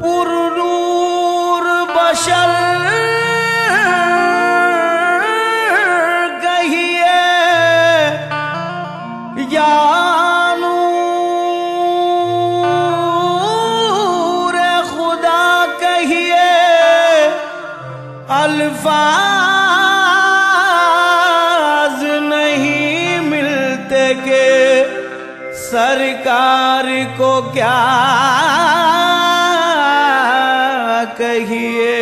पुरूर बशर कहिए या नूर खुदा कहिए, अल्फाज नहीं मिलते के सरकार को क्या कहिए।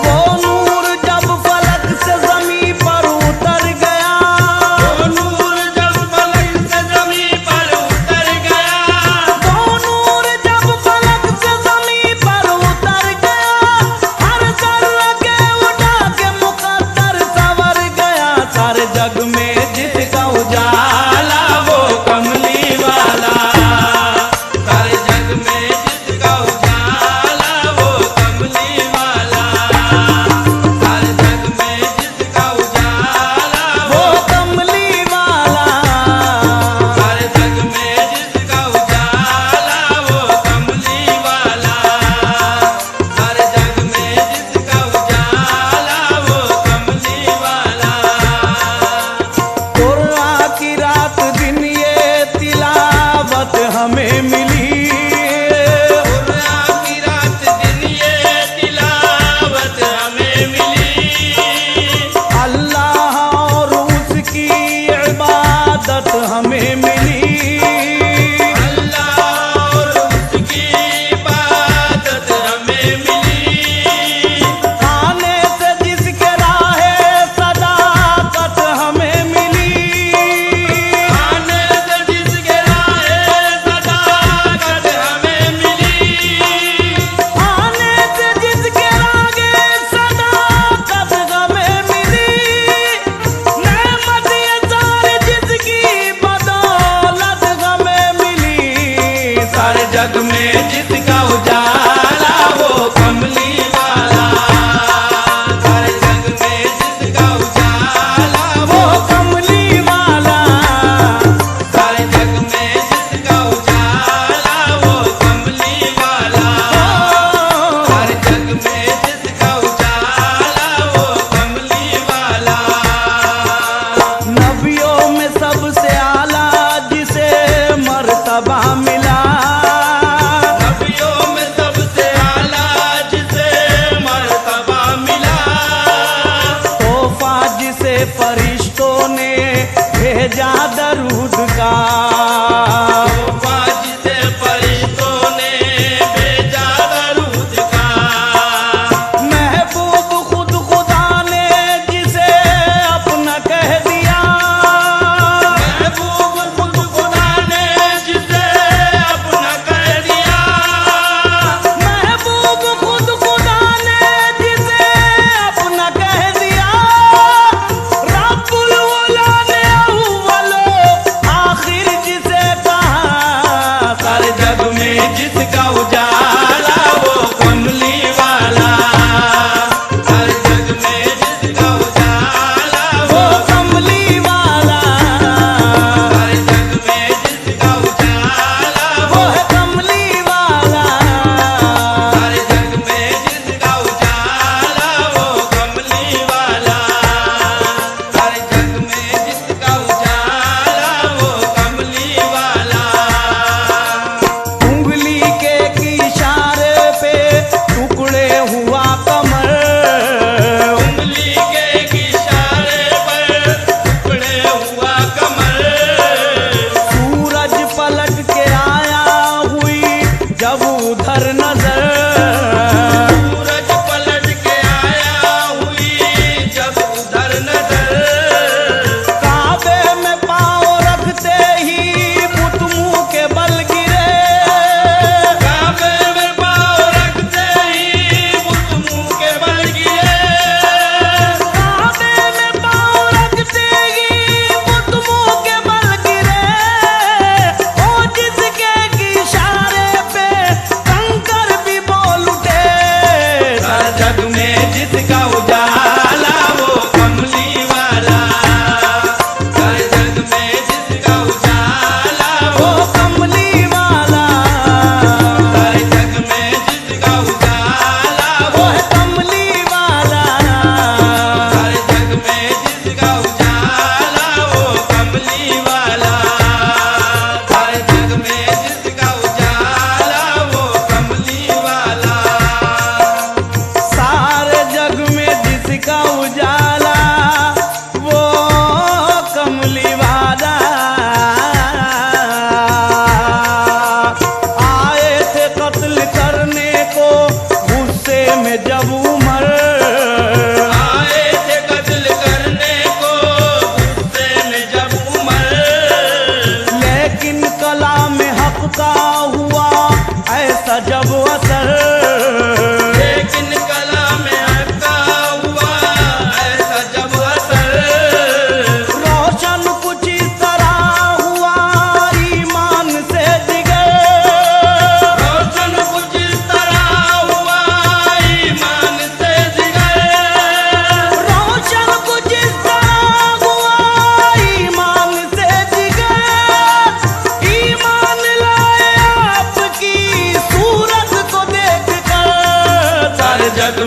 वो नूर जब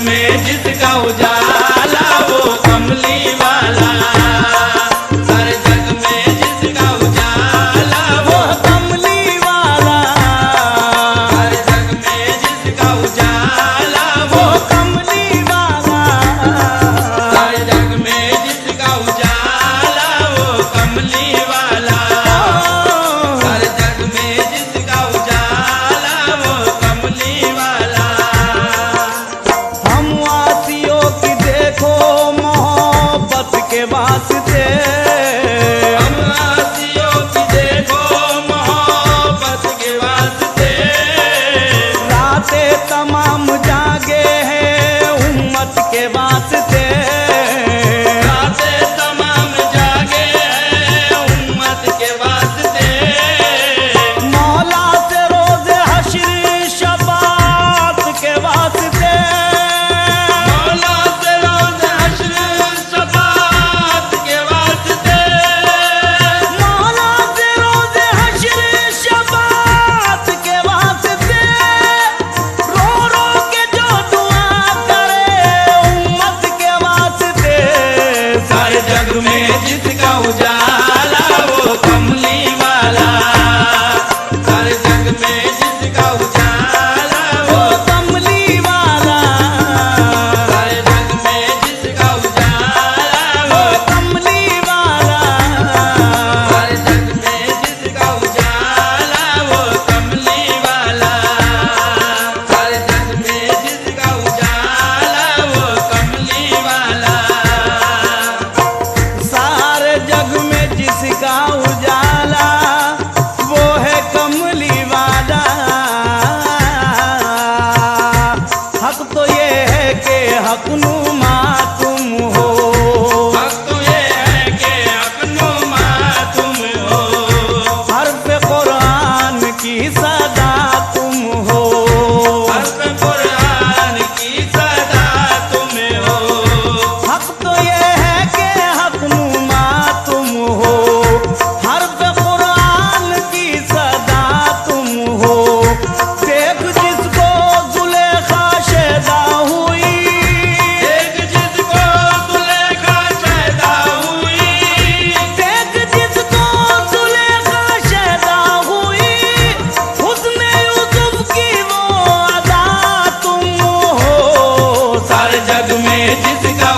में जिसका उजाला वो कमली वाला, सारे जग में जिसका उजाला वो कमली वाला, सारे जग में जिसका उजाला वो कमली वाला, सारे जग में जिसका उजाला वो कमली वाला, सारे जग में जिसका उजाला वो कमली वाला। हम वासियों की देखो मोहब्बत के वास्ते, हम वासियों की देखो मोहब्बत के वास्ते, रातें तमाम जागे हैं उम्मत के वास्ते, रातें तमाम जागे हैं उम्मत के वास्ते, मौला से रोज हश्र शफात के वास्ते, मौला से रोज हश्र शफात के वास्ते, मौला से रोज हश्र शफात के वास्ते, रो रो के जो दुआ करे उम्मत के वास्ते, सारे जग में जिसका उजाला वो कमली वाला, सारे जग में जिसका उजाला वो, कमली वाला, सारे जग में जिसका उजाला वो, कमली वाला, सारे जग में जिसका उजाला वो कमली वाला, सारे जग में जिसका उजाला वो कमली वाला, सारे जग में जिसका उजाला वो है कमली वाला। हक तो ये है कि हकनुमा तुम हो, हक तो ये है कि हकनुमा तुम हो, हर्फ कुरान की सदा तुम हो, हर्फ कुरान की सदा तुम हो, हक तो ये है कि हकनुमा तुम हो, हर्फ कुरान की सदा तुम हो। देख जिसको जुलेखा शैदा हुई, एक जिसको दुल्हा पैदा हुई, देख जिसको जुलेखा शैदा हुई, हुस्न यूसुफ की वो अदा तुम हो। सारे जग में जिसका